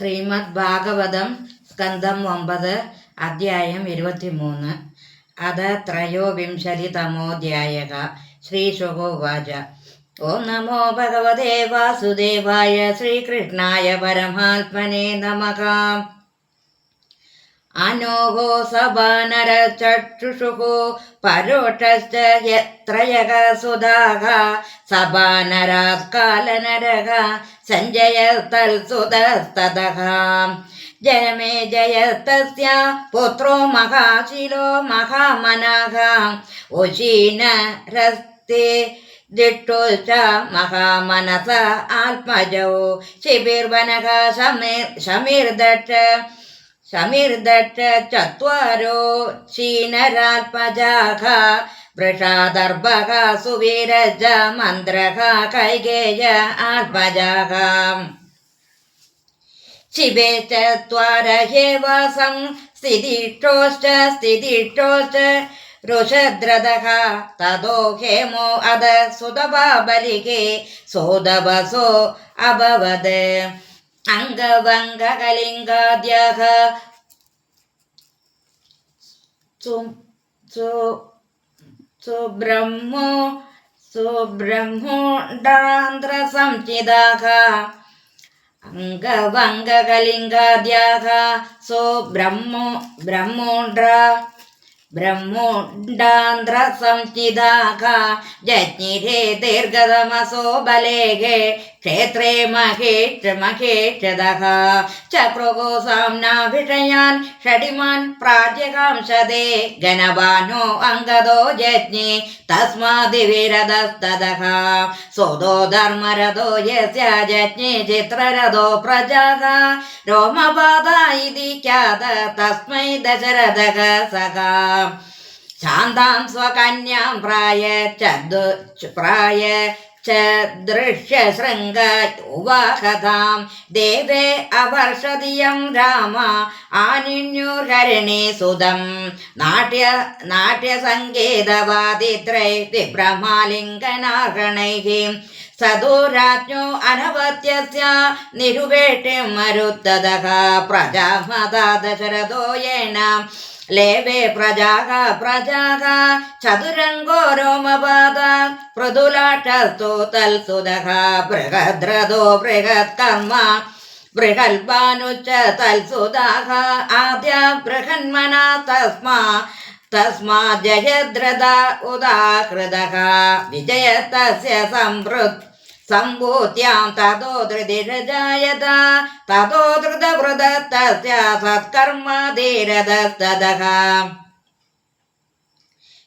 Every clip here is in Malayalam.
ശ്രീമദ് ഭാഗവതം സ്കന്ധം 9 അധ്യായം 23 അഥ ത്രയോവിംശതിതമോऽധ്യായः ശ്രീശുകോവാച ഓം നമോ ഭഗവതേ വാസുദേവായ ശ്രീകൃഷ്ണായ പരമാത്മനെ നമഃ. അനോഹോ സഭാനരചക്ഷുഷുഃ പരോക്ഷശ്ച യത്രയഃ സുധാഃ സഭാനരാസ്കാലനരഃ സഞ്ജയതൽസുതസ്തതഃ ജനമേജയതസ്യ പുത്രോ മഹാശീലോ മഹാമനഃ ഉശീനരസ്തേ ദിഷ്ടോശ്ച മഹാമനസ ആത്മജോ ശിബിർവനഃ ശമിർദക്ഷ ചത്വാരോ ശീനരാത്മജാഃ വൃഷാദർഭഃ സുവീരജ മന്ത്രഃ കൈകേയ ആത്മജാഃ ശിവേ ചത്വാരഹ്യേവാസം സ്ഥിതിഷ്ഠോശ്ച ഋഷദ്രഥഃ തതോ ഹേമോ അദ സുതപാബലികേ സോദവസോ അഭവത് അംഗവംഗകലിംഗാദ്യഃ സുബ്രഹ്മോണ്ഡാന്ത്രസംചിതാഃ അംഗവംഗകലിംഗാദ്യഃ ബ്രഹ്മോണ്ഡാന്ത്രസംചിതാഃ ജജ്ഞിരേ ദീർഘതമസോ ബലേഹേ ക്ഷേത്രേ മഹേക്ഷദഃ ചക്രുകോ സാംനാഭിഷയാൻ ഷഡിമാൻ പ്രാജ്യകാംശദേ ഗണവാനോ അംഗദോ ജജ്ഞേ തസ്മാദിവിരതസ്തതഃ സോദോ ധർമ്മരഥോ യസ്യ ജജ്ഞേ ചിത്രരഥോ പ്രജഃ രോമപാദ ഇതി ഖ്യാത തസ്മൈ ദശരഥഃ സഖാ ശാന്താം സ്വകന്യാം പ്രായ ദൃശ്യശൃംഗ ഉവാഹതാം ദേവേ അവർഷദിയം രാമ ആനിന്യുർഹരിണേ സുതം നാട്യസംഗീതവാദിത്രൈ വിഭ്രമാലിംഗനാർഹണൈഃ സദൂരാജ്ഞോ അനവത്യസ്യ നിരുവേട്ടിം മരുത്തതഃ പ്രജാമതാ ദശരഥോ യേന ലേവേ പ്രജാഃ ചതുരംഗോ രോമപാദ പൃഥുലാക്ഷസ്തു തൽസുതഃ ബൃഹദ്രഥോ ബൃഹത്കർമ്മ ബൃഹൽഭാനുശ്ച തൽസുതാഃ ആദ്യ ബൃഹന്മനാ തസ്മാ ജയദ്രഥ ഉദാഹൃതഃ വിജയതസ്യ സംഭൂത്യാം തതോ ധൃതിരജായത തതോ ധൃതവൃതസ്യ സത്കർമ്മധീരതസ്തതഃ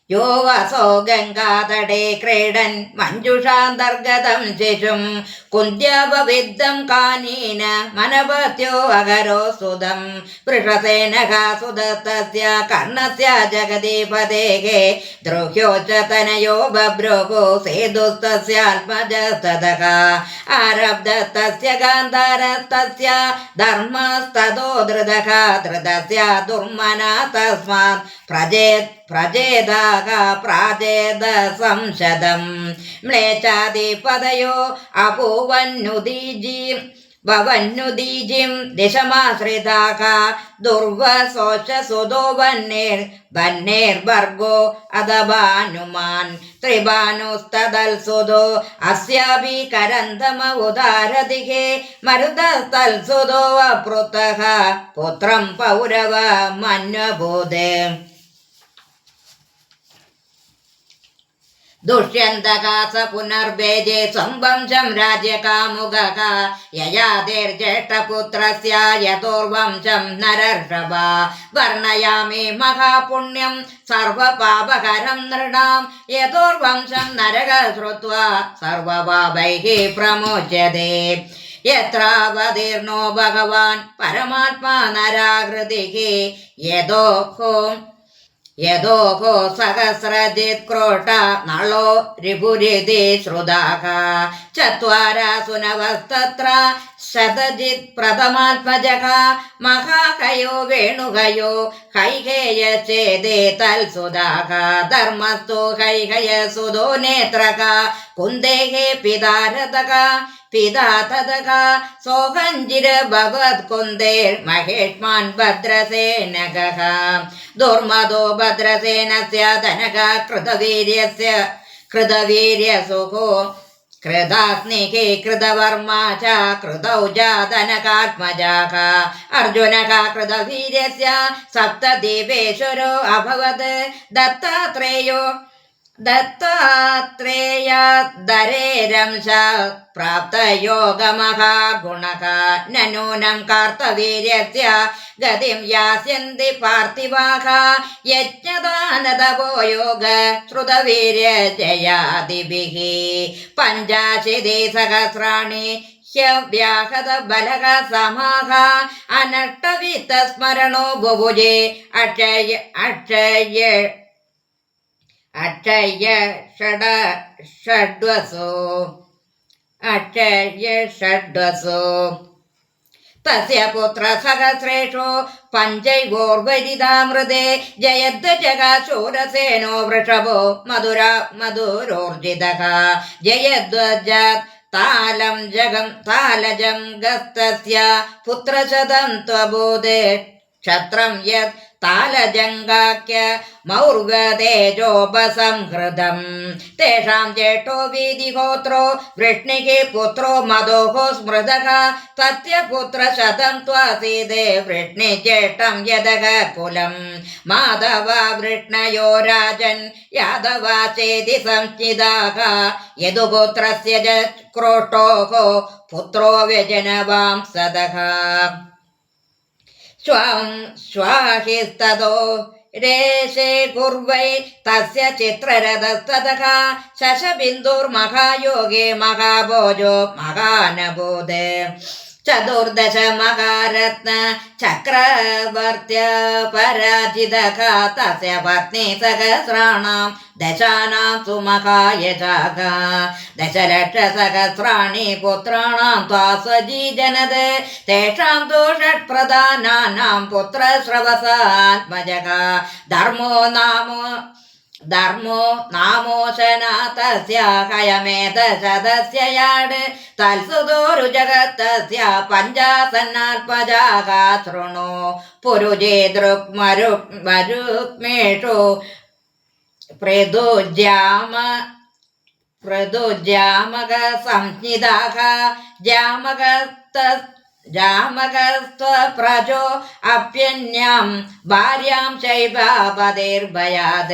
യോ വസോ ഗംഗാതടേ ക്രീഡൻ മഞ്ജുഷാന്തർഗതം ശിശും കുന്ത്യവവിദ്ധം കാനീന മനപത്യോ അകരോ സുതം വൃഷസേനഃ സുതസ്തസ്യ കർണസ്യ ജഗദീപതേഃ ദ്രോഹ്യോ ച തനയോ ബഭ്രുഃ സേതുസ്തസ്യാത്മജസ്തതഃ ആരബ്ധസ്തസ്യ ഗാന്ധാരസ്തസ്യ ധർമ്മസ്തതോ ധൃതസ്യ ദുർമനാ തസ്മാത് പ്രജേതാഃ പ്രാജേത സംശദം മ്ലേച്ഛാധിപതയോ ഭവന്നുദീജിം ദിശമാശ്രിതാഃ ദുർവസോഷസുതോ വന്നേർഭർഗോ അദഭാനുമാൻ ത്രിഭാനുസ്തദൽസുതോ അസ്യാഭി കരന്ധമ ഉദാരദിഃ മരുതസ്തൽസുതോ അപൃതഃ പുത്രം പൗരവ മന്വഭൂത് ദുഷ്യന്തഃ സ പുനർഭേജേ സ്വംവംശം രാജ്യകാമുകഃ യയാതിർജ്യേഷ്ഠപുത്രസ്യ യതോർവംശം നരർഷഭ വർണ്ണയാമി മഹാപുണ്യം സർവപാപഹരം നൃണാം യതോർവംശം നരക ശ്രുത്വാ സർവപാപൈഃ പ്രമോച്യതേ യത്രാവതീർണോ ഭഗവാൻ പരമാത്മാ നരാകൃതിഃ യദോഹോ സഹസ്രജിത് ക്രോട്ട നളോ രിപുരിതി ശ്രുതാഃ ചത്വാരാസു നവസ്തത്ര ശതജിത് പ്രഥമാത്മജഃ മഹാകയോ വേണുകയോ ഹൈഹേയചേദേ തൽസുതാഃ ധർമ്മസ്തു ഹൈഹയസുതോ നേത്രഃ कुन्देः पिता तदका सोहञ्जिरभवत् कुन्देर्महेष्मान् भद्रसेनगः दुर्मदो भद्रसेनस्य धनगा कृतवीर्यसुको कृताग्निः कृतवर्मा च कृतौजाधनकात्मजाः अर्जुनः कृतवीर्यस्य सप्तदीपेश्वरो अभवत् दत्तात्रेयादरेरंश प्राप्तयोगमहागुणः न नूनं कार्तवीर्यस्य गतिं यास्यन्ति पार्थिवाः यज्ञदानतपो योग श्रुतवीर्यजयादिभिः पञ्चाशदसहस्राणि ह्यव्याहत बलः समाः अनष्टवित्तस्मरणो बुभुजे षड्वसो तस्य पुत्र सहस्रेषु पञ्चैवोर्वरिदामृते जयद्वजगाशूरसेनो वृषभो मधुरोर्जितः जयध्वजात् तालजं गस्तस्य पुत्रशतं त्वबोधे क्षत्रं यत् तालजङ्गाख्य मौर्वतेजोपसंहृतम् तेषां ज्येष्ठो वीदिहोत्रो वृष्णिः पुत्रो मदोः स्मृतः तस्य पुत्रशतं त्वासीदे वृष्णिज्येष्ठं यदः कुलम् माधव वृष्णयो राजन् यादवा चेति संचिदाः यदुपुत्रस्य च क्रोष्टोः पुत्रो व्यजनवां सदः स्वाहिस्ततो रेशे कुर्वै तस्य चित्ररथस्ततः शशबिन्दुर्महायोगे महाभोजो महानबोधे चतुर्दश महारत्न चक्रवर्त्य पराजितः तस्य पत्नी सहस्राणां दशानां सुमहायजाः दशलक्षसहस्राणि पुत्राणां त्वासजीजनद तेषां तु षट्प्रधानानां पुत्रश्रवसात्मजः धर्मो नामोशनाथस्य हयमेधशतस्य याड् तत्सुदोरुजगतस्य पञ्चासन्नात्मजाः शृणु पुरुजे दृक्मरुक्मेषु प्रदुज्यामक संज्ञिताः जामकस्त्वप्रजो अप्यन्यां भार्यां शैवापतिर्भयात्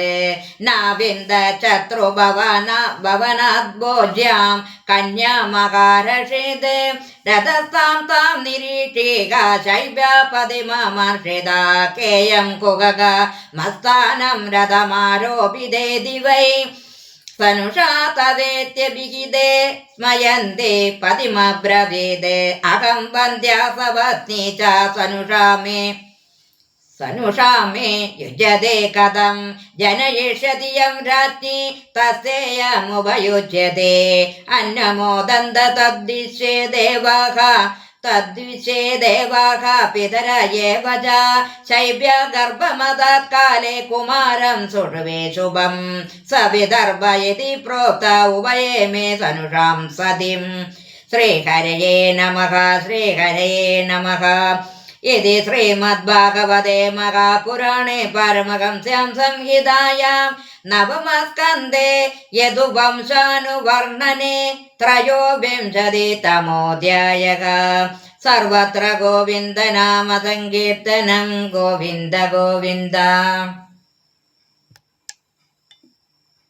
नाविन्द चत्रुभवनाद्भोज्यां कन्यामकारषेत् रथस्तां तां निरीक्षिका शैव्यापतिममर्षिता केयं कुगग मस्तानं रथमारोपिते दिवै सनुषा तवेत्यभिहिते स्मयन्ते पतिमब्रवीत् अहं वन्द्या सपत्नी च सनुषा मे युज्यते कथं जनयिष्यति यं राज्ञी तस्येयमुपयुज्यते अन्नमोदन्त तद्विषे देवाः पितर एव च शैव्य गर्भमदात्काले कुमारं सुषुवे शुभं स विदर्भ इति प्रोक्त उभये मे सनुषां सतीं श्रीहरये नमः इति श्रीमद्भागवते महापुराणे पारमहंस्यां संहितायां नवमस्कन्धे यदुवंशानुवर्णने 3विंशतितमोऽध्यायः सर्वत्र गोविन्दनामसङ्कीर्तनं गोविन्द गोविन्द।